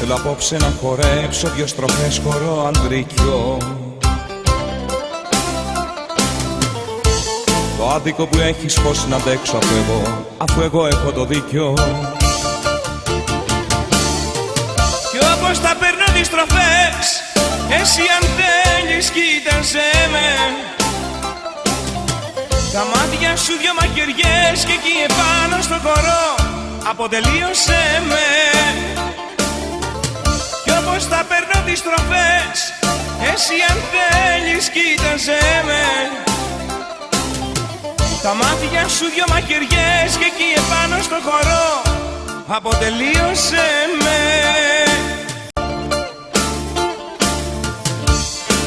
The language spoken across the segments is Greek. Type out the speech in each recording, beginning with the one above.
Θέλω απόψε να χορέψω δυο στροφές χορό ανδρικιό. Το άδικο που έχεις πώς να αντέξω από εγώ, αφού εγώ έχω το δίκιο. Κι όπως τα παίρνω τις στροφές, εσύ αν θέλεις κοίταζε με. Τα μάτια σου δυο μαχαιριές και εκεί επάνω στο χορό αποτελείωσέ με. Κι όπως τα παίρνω τις στροφές, εσύ αν θέλεις κοίταζε με. Τα μάτια σου δυο μαχαιριές και εκεί επάνω στο χορό αποτελείωσέ με.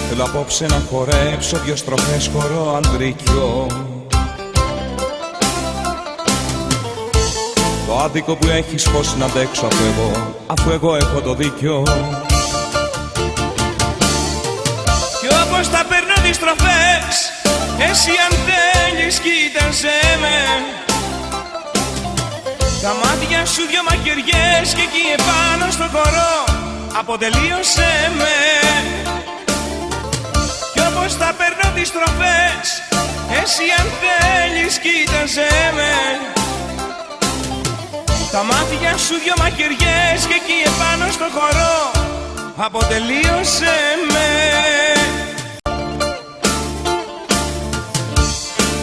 Θέλω απόψε να χορέψω δυο στροφές χορό ανδρικιό. Το άδικο που έχεις πώς να αντέξω από εγώ, αφού εγώ έχω το δίκιο. Κι όπως τα παίρνω τις στροφές, εσύ αν θέλεις κοίταζε με. Τα μάτια σου δυο μαχαιριές και εκεί επάνω στο χορό αποτελείωσέ με. Κι όπως τα παίρνω τις στροφές, εσύ αν θέλεις κοίταζε με. Τα μάτια σου δυο μαχαιριές και εκεί επάνω στο χορό αποτελείωσέ με.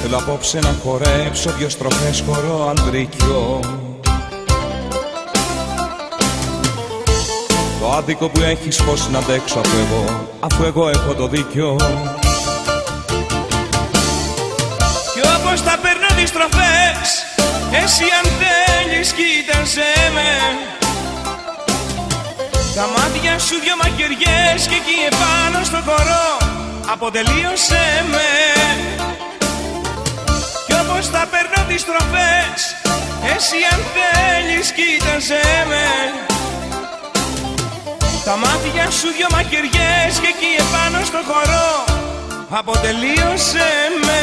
Θέλω απόψε να χορέψω δυο στροφές χορό ανδρικιό. Το άδικο που έχεις πώς να αντέξω από εγώ, αφού εγώ έχω το δίκιο. Κι όπως τα παίρνω τις στροφές, εσύ αν θέλεις κοίταζε με. Τα μάτια σου δυο μαχαιριές και εκεί επάνω στο χορό αποτελείωσέ με. Κι όπως τα παίρνω τις στροφές, εσύ αν θέλεις κοίταζε με. Τα μάτια σου δυο μαχαιριές και εκεί επάνω στο χορό αποτελείωσέ με.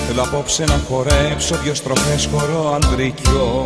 Θέλω απόψε να χορέψω δυο στροφές χορό ανδρικιό.